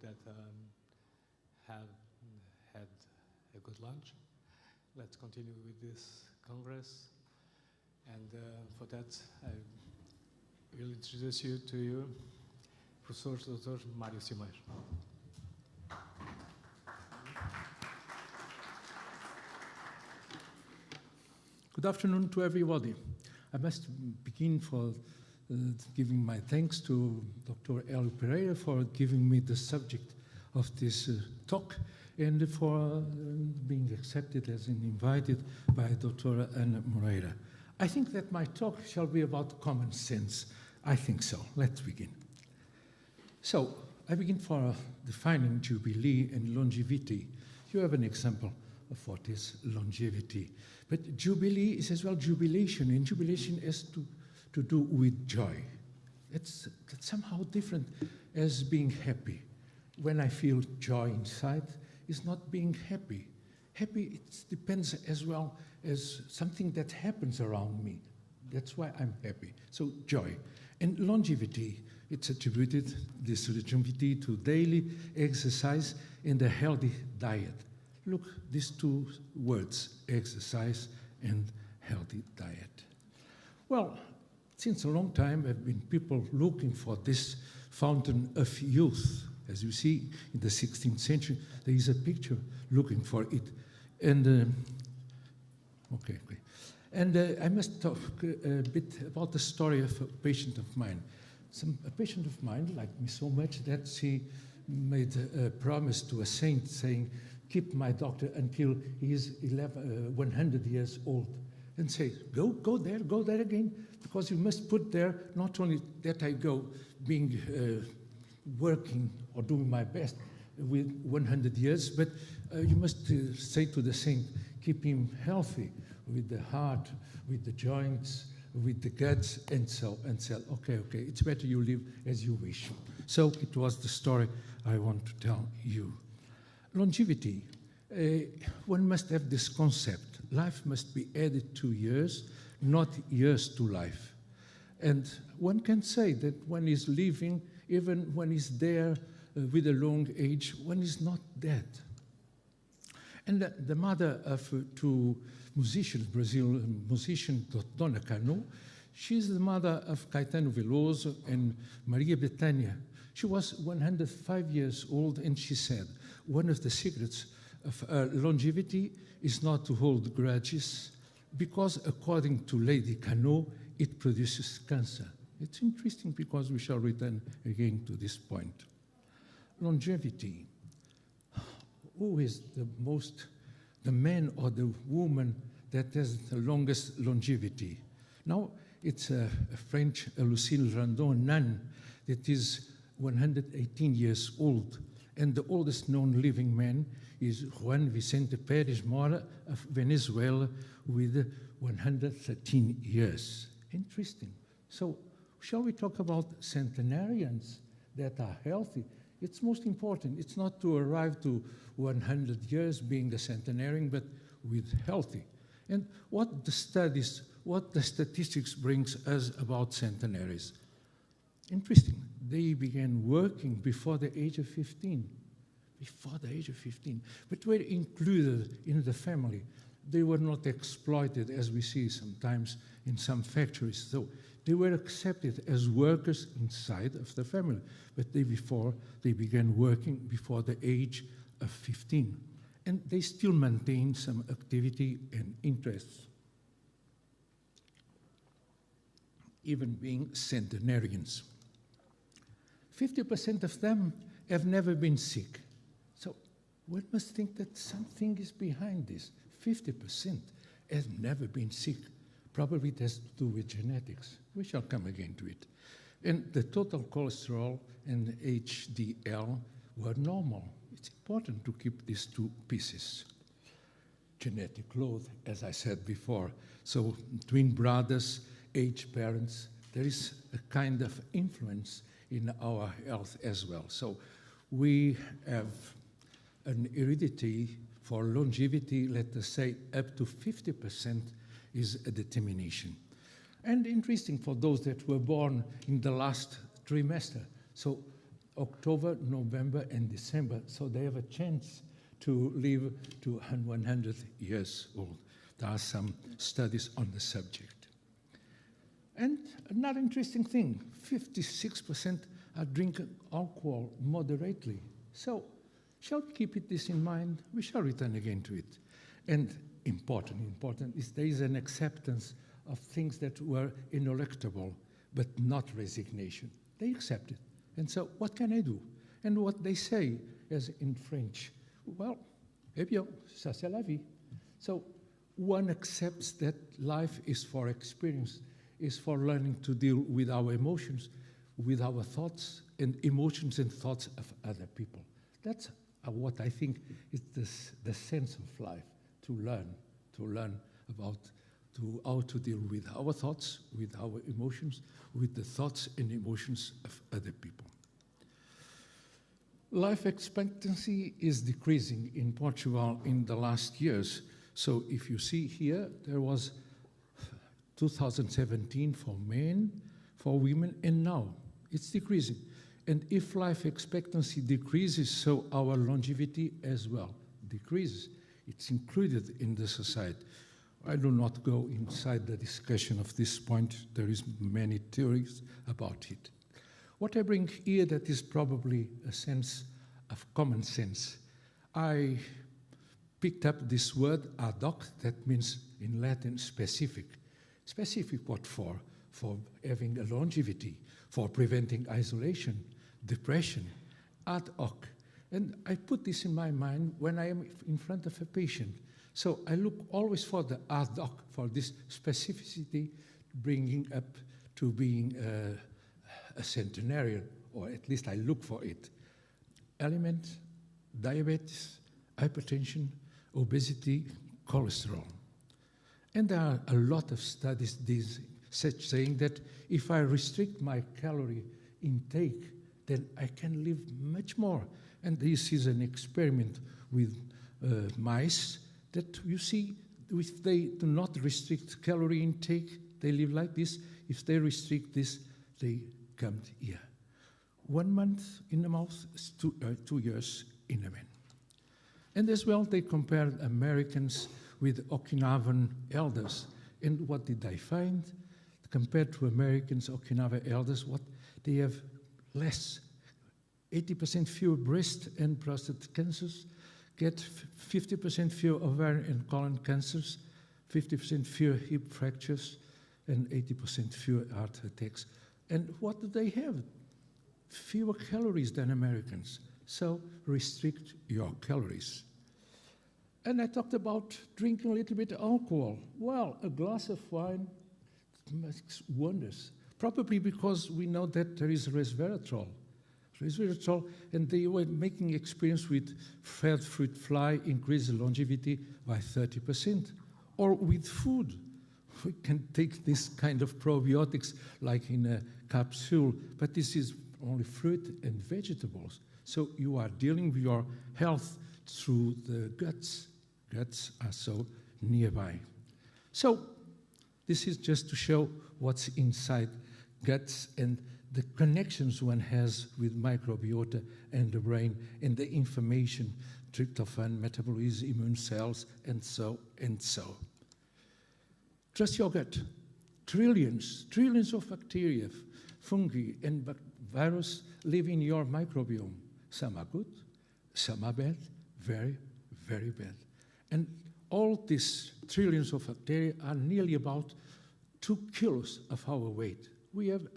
that have had a good lunch. Let's continue with this Congress. And for that, I will introduce you to Professor Dr. Mário Simões. Good afternoon to everybody. I must begin for giving my thanks to Dr. Hélio Pereira for giving me the subject of this talk and for being accepted as invited by Dr. Ana Moreira. I think that my talk shall be about common sense. I think so. Let's begin. So, I begin for defining Jubilee and longevity. You have an example of what is longevity. But Jubilee is as well jubilation, and jubilation has to do with joy. That's somehow different as being happy. When I feel joy inside, it's not being happy. Happy, it depends as well as something that happens around me. That's why I'm happy. So joy. And longevity, it's attributed, this longevity, to daily exercise and a healthy diet. Look, these two words, exercise and healthy diet. Well, since a long time, there have been people looking for this fountain of youth. As you see, in the 16th century, there is a picture looking for it. And, I must talk a bit about the story of a patient of mine. A patient of mine liked me so much that she made a promise to a saint saying, keep my doctor until he is 100 years old. And say, go there again, because you must put there not only that I go being working or doing my best with 100 years, but you must say to the saint, keep him healthy with the heart, with the joints, with the guts, and so. Okay, it's better you live as you wish. So it was the story I want to tell you. Longevity. One must have this concept. Life must be added to years, not years to life. And one can say that one is living, even when he's there with a long age, one is not dead. And the mother of two musicians, Brazilian musician Dona Cano, she's the mother of Caetano Veloso and Maria Bethânia. She was 105 years old, and she said, one of the secrets of longevity is not to hold grudges, because according to Lady Cano, it produces cancer. It's interesting because we shall return again to this point. Longevity. Who is the man or the woman that has the longest longevity? Now, it's a French, Lucille Randon nun, that is 118 years old. And the oldest known living man is Juan Vicente Pérez Mora of Venezuela with 113 years. Interesting. So, shall we talk about centenarians that are healthy? It's most important. It's not to arrive to 100 years being a centenarian, but with healthy. And what the studies, what the statistics brings us about centenaries? Interesting. They began working before the age of 15. Before the age of 15. But were included in the family. They were not exploited, as we see sometimes in some factories. So they were accepted as workers inside of the family. But they began working before the age of 15. And they still maintain some activity and interests, even being centenarians. 50% of them have never been sick. So one must think that something is behind this. 50% have never been sick. Probably it has to do with genetics. We shall come again to it. And the total cholesterol and HDL were normal. It's important to keep these two pieces. Genetic load, as I said before. So twin brothers, aged parents, there is a kind of influence in our health as well. So we have an heredity for longevity, let us say up to 50% is a determination. And interesting for those that were born in the last trimester. So October, November, and December, so they have a chance to live to 100 years old. There are some studies on the subject. And another interesting thing, 56% are drinking alcohol moderately. So, shall we keep this in mind? We shall return again to it. And important is there is an acceptance of things that were ineluctable, but not resignation. They accept it. And so, what can I do? And what they say, as in French, well, eh bien, ça c'est la vie. So, one accepts that life is for experience, is for learning to deal with our emotions, with our thoughts, and emotions and thoughts of other people. That's what I think is the sense of life, to learn about how to deal with our thoughts, with our emotions, with the thoughts and emotions of other people. Life expectancy is decreasing in Portugal in the last years. So if you see here, there was 2017 for men, for women, and now it's decreasing. And if life expectancy decreases, so our longevity as well decreases. It's included in the society. I do not go inside the discussion of this point. There is many theories about it. What I bring here that is probably a sense of common sense. I picked up this word ad hoc, that means in Latin specific. Specific what for? For having a longevity, for preventing isolation, depression, ad hoc. And I put this in my mind when I am in front of a patient. So I look always for the ad hoc, for this specificity, bringing up to being a centenarian, or at least I look for it. Element, diabetes, hypertension, obesity, cholesterol. And there are a lot of studies saying that if I restrict my calorie intake, then I can live much more. And this is an experiment with mice that you see, if they do not restrict calorie intake, they live like this. If they restrict this, they come here. 1 month in the mouse is 2 years in a man. And as well, they compared Americans with Okinawan elders. And what did they find? Compared to Americans, Okinawa elders, what they have less, 80% fewer breast and prostate cancers, get 50% fewer ovarian and colon cancers, 50% fewer hip fractures, and 80% fewer heart attacks. And what do they have? Fewer calories than Americans. So restrict your calories. And I talked about drinking a little bit of alcohol. Well, a glass of wine makes wonders. Probably because we know that there is resveratrol. Resveratrol, and they were making experience with fed fruit fly, increase the longevity by 30%. Or with food. We can take this kind of probiotics like in a capsule, but this is only fruit and vegetables. So you are dealing with your health through the guts. Guts are so nearby. So this is just to show what's inside guts and the connections one has with microbiota and the brain and the information, tryptophan, metabolism, immune cells, and so and so. Trust your gut. Trillions of bacteria, fungi, and virus live in your microbiome. Some are good, some are bad, very, very bad. And all these trillions of bacteria are nearly about 2 kilos of our weight. We have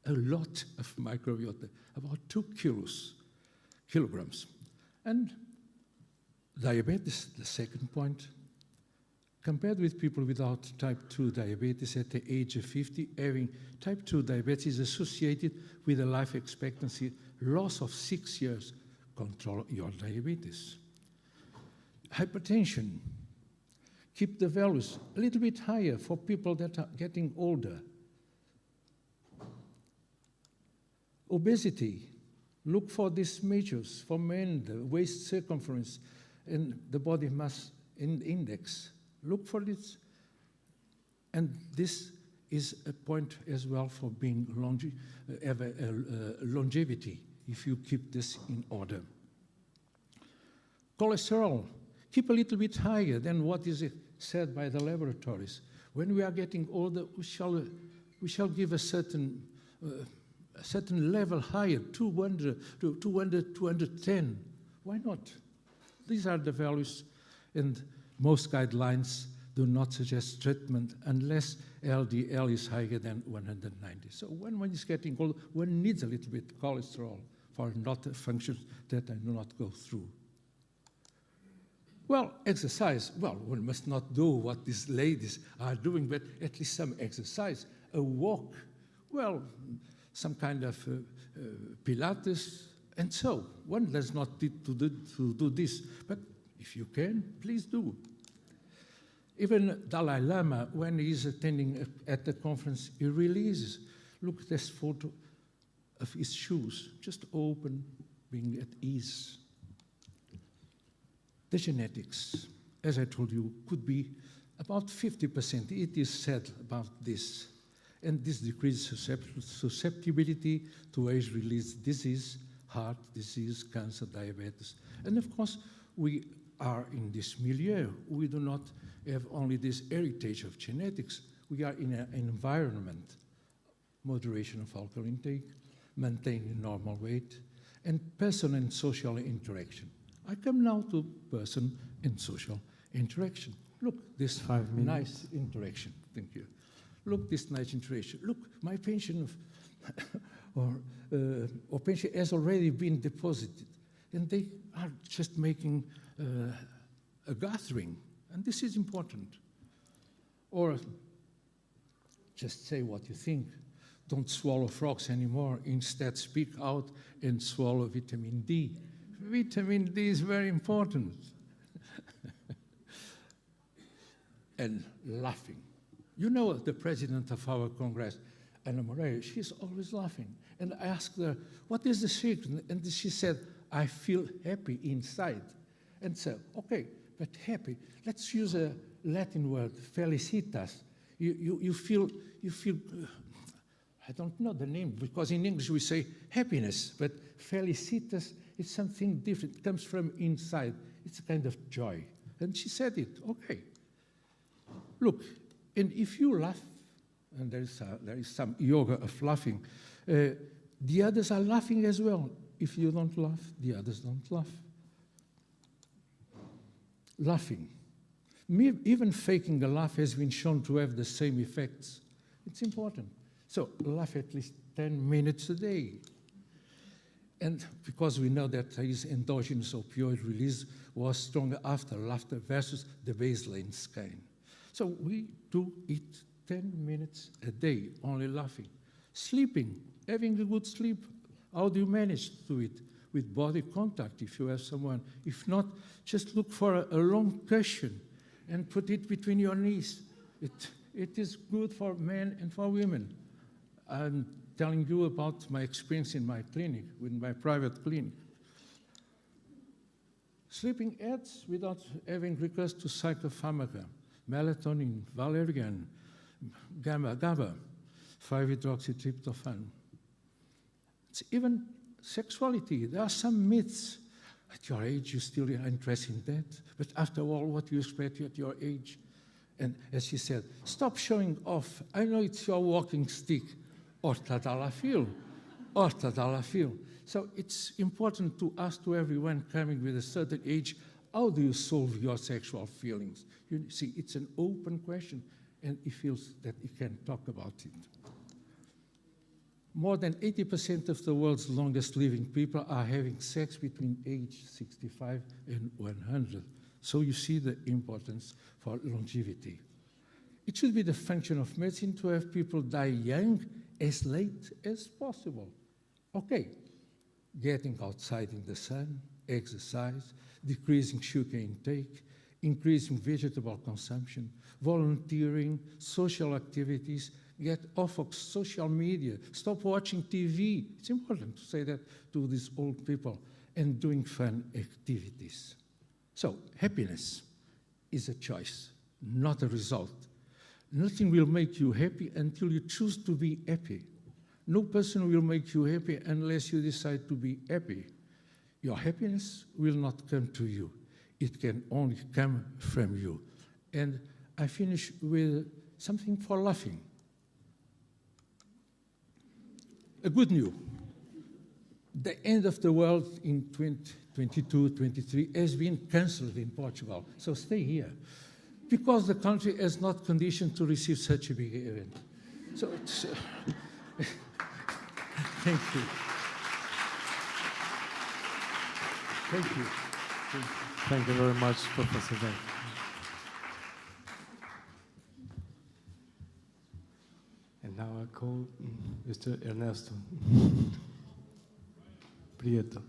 a lot of microbiota, about 2 kilograms. And diabetes, the second point, compared with people without type 2 diabetes at the age of 50, having type 2 diabetes is associated with a life expectancy loss of 6 years. Control your diabetes. Hypertension. Keep the values a little bit higher for people that are getting older. Obesity. Look for these measures for men, the waist circumference and the body mass index. Look for this. And this is a point as well for being longevity. if you keep this in order. Cholesterol, keep a little bit higher than what is said by the laboratories. When we are getting older, we shall give a certain level higher, 200 to 200, 210. Why not? These are the values, and most guidelines do not suggest treatment unless LDL is higher than 190. So when one is getting old, one needs a little bit of cholesterol for not functions that I do not go through. Well, exercise. Well, one must not do what these ladies are doing, but at least some exercise. A walk. Well, some kind of Pilates. And so, one does not need to do this. But if you can, please do. Even Dalai Lama, when he is attending at the conference, he releases. Look at this photo of his shoes, just open, being at ease. The genetics, as I told you, could be about 50%. It is said about this. And this decreases susceptibility to age-related disease, heart disease, cancer, diabetes. And of course, we are in this milieu. We do not have only this heritage of genetics. We are in an environment, moderation of alcohol intake, maintaining normal weight, and personal and social interaction. I come now to person and social interaction. Look, this 5 minutes. Nice interaction. Thank you. Look, this nice interaction. Look, my pension or pension has already been deposited, and they are just making a gathering, and this is important. Or just say what you think. Don't swallow frogs anymore. Instead, speak out and swallow vitamin D. Vitamin D is very important. And laughing. You know the president of our Congress, Ana Moreira, she's always laughing. And I asked her, what is the secret? And she said, I feel happy inside. And so, okay, but happy. Let's use a Latin word, felicitas. You feel, I don't know the name, because in English we say happiness, but felicitas is something different. It comes from inside. It's a kind of joy. And she said it, okay. Look, and if you laugh, and there is some yoga of laughing, the others are laughing as well. If you don't laugh, the others don't laugh. Laughing. Even faking a laugh has been shown to have the same effects. It's important. So laugh at least 10 minutes a day. And because we know that his endogenous opioid release was stronger after laughter versus the baseline scan. So we do it 10 minutes a day, only laughing. Sleeping, having a good sleep. How do you manage to do it? With body contact, if you have someone. If not, just look for a long cushion and put it between your knees. It is good for men and for women. I'm telling you about my experience in my clinic, with my private clinic. Sleeping aids without having recourse to psychopharmaca, melatonin, valerian, GABA, 5-hydroxytryptophan. It's even sexuality. There are some myths. At your age, you still are interested in that. But after all, what do you expect at your age? And as she said, stop showing off. I know it's your walking stick. Ortadalafil. So it's important to ask to everyone coming with a certain age, how do you solve your sexual feelings? You see, it's an open question, and he feels that he can talk about it. More than 80% of the world's longest living people are having sex between age 65 and 100. So you see the importance for longevity. It should be the function of medicine to have people die young as late as possible. Okay, getting outside in the sun, exercise, decreasing sugar intake, increasing vegetable consumption, volunteering, social activities, get off of social media, stop watching TV. It's important to say that to these old people, and doing fun activities. So happiness is a choice, not a result. Nothing will make you happy until you choose to be happy. No person will make you happy unless you decide to be happy. Your happiness will not come to you. It can only come from you. And I finish with something for laughing. A good news. The end of the world in 2022, 23 has been cancelled in Portugal. So stay here. Because the country is not conditioned to receive such a big event. So thank you. Thank you. Thank you. Thank you very much, Professor Beck. And now I call Mr. Ernesto Prieto.